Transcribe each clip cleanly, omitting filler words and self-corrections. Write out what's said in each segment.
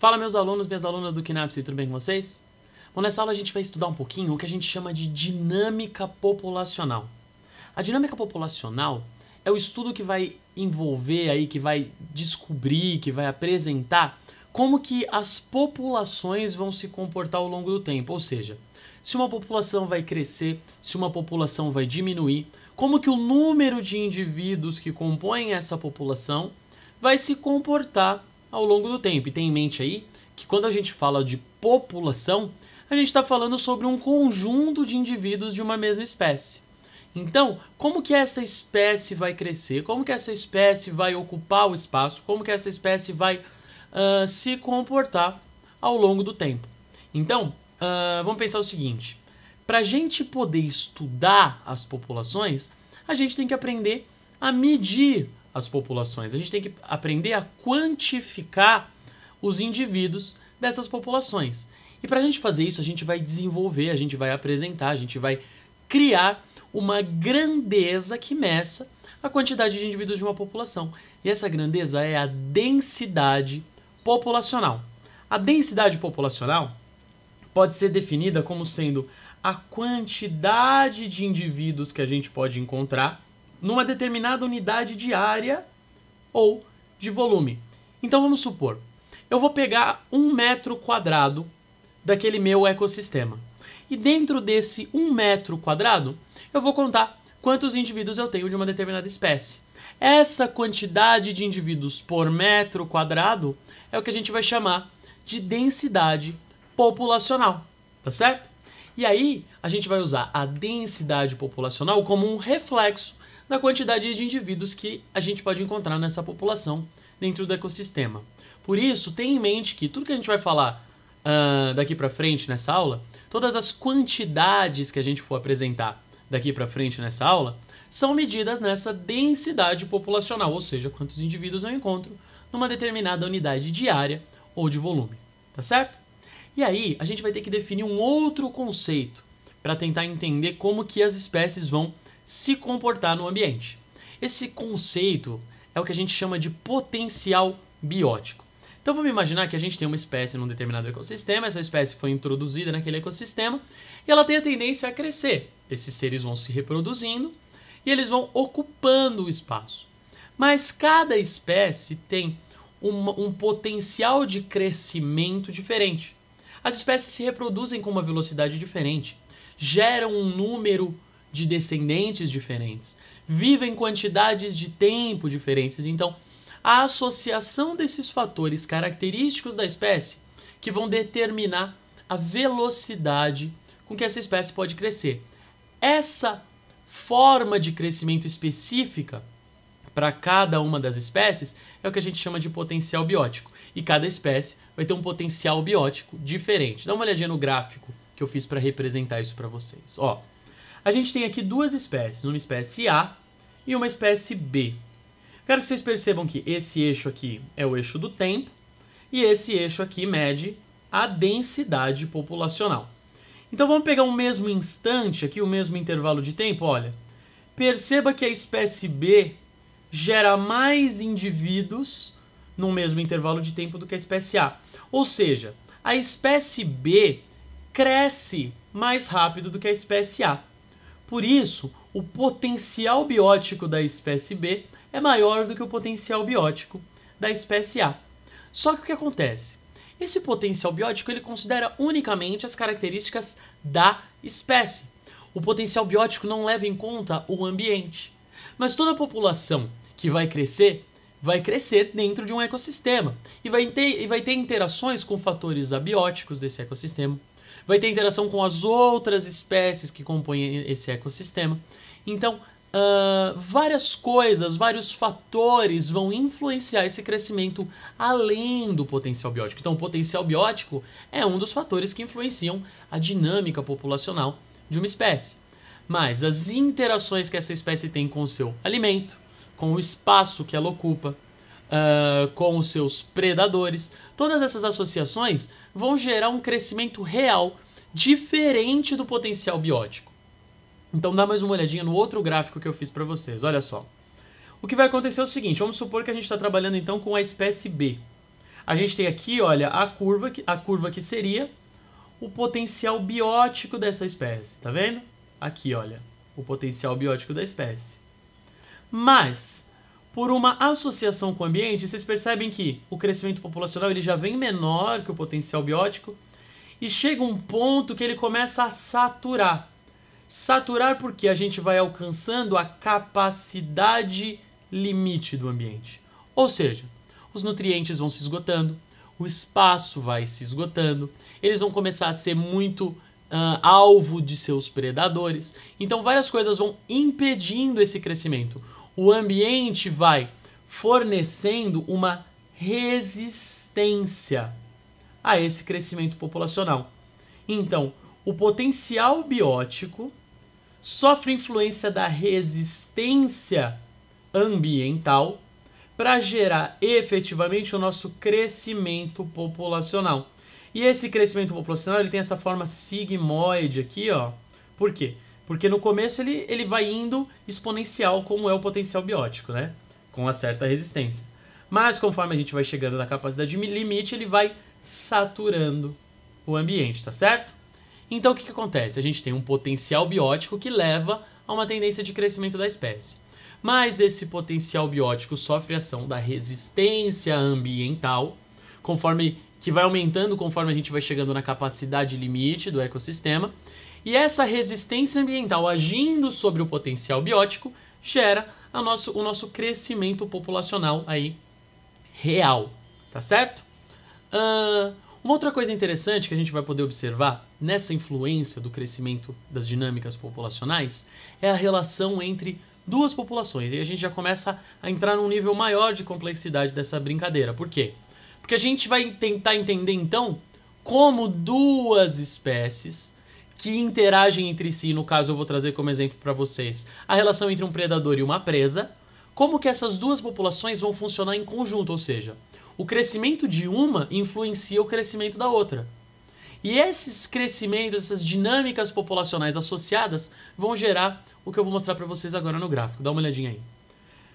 Fala meus alunos, minhas alunas do KNAPS, tudo bem com vocês? Bom, nessa aula a gente vai estudar um pouquinho o que a gente chama de dinâmica populacional. A dinâmica populacional é o estudo que vai envolver aí, que vai descobrir, que vai apresentar como que as populações vão se comportar ao longo do tempo, ou seja, se uma população vai crescer, se uma população vai diminuir, como que o número de indivíduos que compõem essa população vai se comportar ao longo do tempo. E tem em mente aí que quando a gente fala de população, a gente está falando sobre um conjunto de indivíduos de uma mesma espécie. Então, como que essa espécie vai crescer? Como que essa espécie vai ocupar o espaço? Como que essa espécie vai se comportar ao longo do tempo? Então, vamos pensar o seguinte. Para a gente poder estudar as populações, a gente tem que aprender a medir as populações. A gente tem que aprender a quantificar os indivíduos dessas populações. E para a gente fazer isso, a gente vai desenvolver, a gente vai apresentar, a gente vai criar uma grandeza que meça a quantidade de indivíduos de uma população. E essa grandeza é a densidade populacional. A densidade populacional pode ser definida como sendo a quantidade de indivíduos que a gente pode encontrar numa determinada unidade de área ou de volume. Então vamos supor, eu vou pegar 1 metro quadrado daquele meu ecossistema. E dentro desse 1 metro quadrado, eu vou contar quantos indivíduos eu tenho de uma determinada espécie. Essa quantidade de indivíduos por metro quadrado é o que a gente vai chamar de densidade populacional, tá certo? E aí, a gente vai usar a densidade populacional como um reflexo da quantidade de indivíduos que a gente pode encontrar nessa população dentro do ecossistema. Por isso, tenha em mente que tudo que a gente vai falar daqui para frente nessa aula, todas as quantidades que a gente for apresentar daqui para frente nessa aula, são medidas nessa densidade populacional, ou seja, quantos indivíduos eu encontro numa determinada unidade de área ou de volume, tá certo? E aí, a gente vai ter que definir um outro conceito para tentar entender como que as espécies vão se comportar no ambiente. Esse conceito é o que a gente chama de potencial biótico. Então vamos imaginar que a gente tem uma espécie num determinado ecossistema, essa espécie foi introduzida naquele ecossistema e ela tem a tendência a crescer. Esses seres vão se reproduzindo e eles vão ocupando o espaço. Mas cada espécie tem um potencial de crescimento diferente. As espécies se reproduzem com uma velocidade diferente, geram um número de descendentes diferentes, vivem quantidades de tempo diferentes. Então, a associação desses fatores característicos da espécie que vão determinar a velocidade com que essa espécie pode crescer. Essa forma de crescimento específica para cada uma das espécies é o que a gente chama de potencial biótico. E cada espécie vai ter um potencial biótico diferente. Dá uma olhadinha no gráfico que eu fiz para representar isso para vocês. Ó, a gente tem aqui duas espécies, uma espécie A e uma espécie B. Quero que vocês percebam que esse eixo aqui é o eixo do tempo e esse eixo aqui mede a densidade populacional. Então vamos pegar o mesmo instante aqui, o mesmo intervalo de tempo, olha. Perceba que a espécie B gera mais indivíduos no mesmo intervalo de tempo do que a espécie A. Ou seja, a espécie B cresce mais rápido do que a espécie A. Por isso, o potencial biótico da espécie B é maior do que o potencial biótico da espécie A. Só que o que acontece? Esse potencial biótico ele considera unicamente as características da espécie. O potencial biótico não leva em conta o ambiente. Mas toda população que vai crescer dentro de um ecossistema e vai ter interações com fatores abióticos desse ecossistema. Vai ter interação com as outras espécies que compõem esse ecossistema. Então, várias coisas, vários fatores vão influenciar esse crescimento além do potencial biótico. Então, o potencial biótico é um dos fatores que influenciam a dinâmica populacional de uma espécie. Mas as interações que essa espécie tem com o seu alimento, com o espaço que ela ocupa, com os seus predadores, todas essas associações vão gerar um crescimento real diferente do potencial biótico. Então dá mais uma olhadinha no outro gráfico que eu fiz para vocês, olha só. O que vai acontecer é o seguinte, vamos supor que a gente está trabalhando então com a espécie B. A gente tem aqui, olha, a curva que seria o potencial biótico dessa espécie, tá vendo? Aqui, olha, o potencial biótico da espécie. Mas, por uma associação com o ambiente, vocês percebem que o crescimento populacional ele já vem menor que o potencial biótico e chega um ponto que ele começa a saturar. Saturar porque a gente vai alcançando a capacidade limite do ambiente. Ou seja, os nutrientes vão se esgotando, o espaço vai se esgotando, eles vão começar a ser muito alvo de seus predadores. Então várias coisas vão impedindo esse crescimento. O ambiente vai fornecendo uma resistência a esse crescimento populacional. Então, o potencial biótico sofre influência da resistência ambiental para gerar efetivamente o nosso crescimento populacional. E esse crescimento populacional ele tem essa forma sigmoide aqui, ó. Por quê? Porque no começo ele vai indo exponencial, como é o potencial biótico, né? Com uma certa resistência. Mas conforme a gente vai chegando na capacidade limite, ele vai saturando o ambiente, tá certo? Então o que acontece? A gente tem um potencial biótico que leva a uma tendência de crescimento da espécie. Mas esse potencial biótico sofre ação da resistência ambiental, que vai aumentando conforme a gente vai chegando na capacidade limite do ecossistema. E essa resistência ambiental agindo sobre o potencial biótico gera o nosso crescimento populacional aí real, tá certo? Uma outra coisa interessante que a gente vai poder observar nessa influência do crescimento das dinâmicas populacionais é a relação entre duas populações. E a gente já começa a entrar num nível maior de complexidade dessa brincadeira. Por quê? Porque a gente vai tentar entender então como duas espécies que interagem entre si, no caso eu vou trazer como exemplo para vocês a relação entre um predador e uma presa, como que essas duas populações vão funcionar em conjunto, ou seja, o crescimento de uma influencia o crescimento da outra. E esses crescimentos, essas dinâmicas populacionais associadas vão gerar o que eu vou mostrar para vocês agora no gráfico. Dá uma olhadinha aí.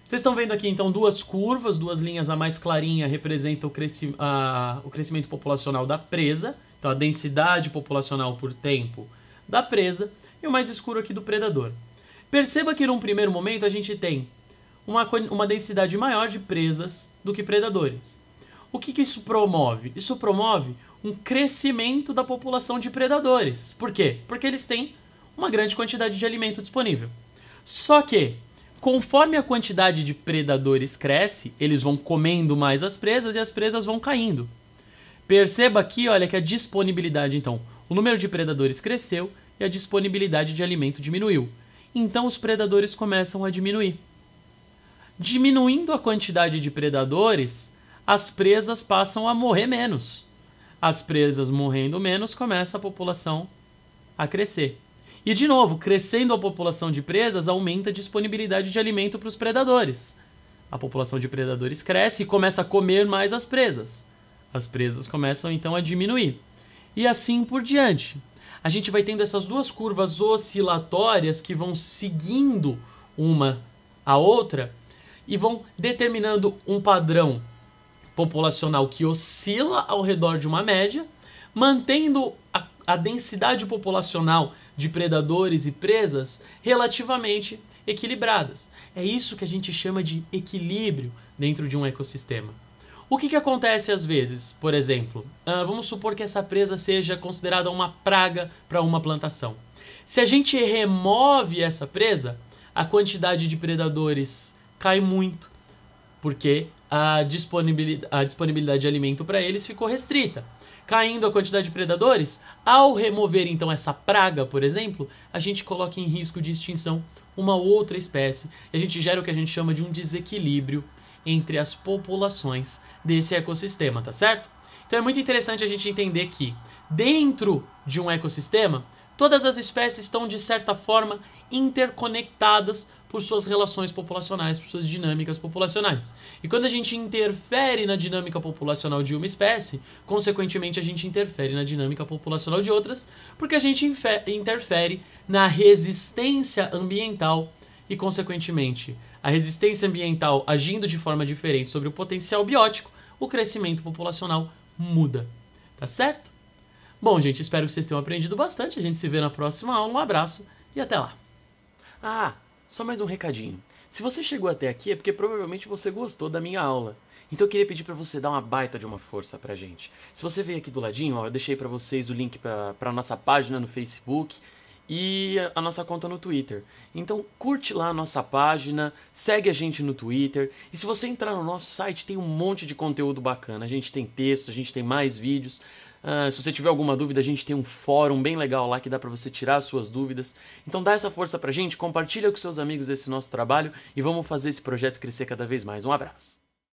Vocês estão vendo aqui então duas curvas, duas linhas, a mais clarinha representa o crescimento populacional da presa, então a densidade populacional por tempo da presa, e o mais escuro aqui do predador. Perceba que num primeiro momento a gente tem uma densidade maior de presas do que predadores. O que isso promove? Isso promove um crescimento da população de predadores. Por quê? Porque eles têm uma grande quantidade de alimento disponível. Só que, conforme a quantidade de predadores cresce, eles vão comendo mais as presas e as presas vão caindo. Perceba aqui, olha, que a disponibilidade, então, o número de predadores cresceu e a disponibilidade de alimento diminuiu. Então os predadores começam a diminuir. Diminuindo a quantidade de predadores, as presas passam a morrer menos. As presas morrendo menos, começa a população a crescer. E de novo, crescendo a população de presas, aumenta a disponibilidade de alimento para os predadores. A população de predadores cresce e começa a comer mais as presas. As presas começam então a diminuir. E assim por diante. A gente vai tendo essas duas curvas oscilatórias que vão seguindo uma a outra e vão determinando um padrão populacional que oscila ao redor de uma média, mantendo a densidade populacional de predadores e presas relativamente equilibradas. É isso que a gente chama de equilíbrio dentro de um ecossistema. O que acontece às vezes? Por exemplo, vamos supor que essa presa seja considerada uma praga para uma plantação. Se a gente remove essa presa, a quantidade de predadores cai muito, porque a disponibilidade de alimento para eles ficou restrita. Caindo a quantidade de predadores, ao remover então essa praga, por exemplo, a gente coloca em risco de extinção uma outra espécie e a gente gera o que a gente chama de um desequilíbrio entre as populações desse ecossistema, tá certo? Então é muito interessante a gente entender que dentro de um ecossistema, todas as espécies estão de certa forma interconectadas por suas relações populacionais, por suas dinâmicas populacionais. E quando a gente interfere na dinâmica populacional de uma espécie, consequentemente a gente interfere na dinâmica populacional de outras, porque a gente interfere na resistência ambiental e, consequentemente, a resistência ambiental agindo de forma diferente sobre o potencial biótico, o crescimento populacional muda. Tá certo? Bom, gente, espero que vocês tenham aprendido bastante. A gente se vê na próxima aula. Um abraço e até lá. Ah, só mais um recadinho. Se você chegou até aqui é porque provavelmente você gostou da minha aula. Então eu queria pedir pra você dar uma baita de uma força pra gente. Se você veio aqui do ladinho, ó, eu deixei pra vocês o link pra nossa página no Facebook e a nossa conta no Twitter. Então curte lá a nossa página, segue a gente no Twitter. E se você entrar no nosso site, tem um monte de conteúdo bacana. A gente tem texto, a gente tem mais vídeos. Se você tiver alguma dúvida, a gente tem um fórum bem legal lá que dá pra você tirar as suas dúvidas. Então dá essa força pra gente, compartilha com seus amigos esse nosso trabalho e vamos fazer esse projeto crescer cada vez mais. Um abraço!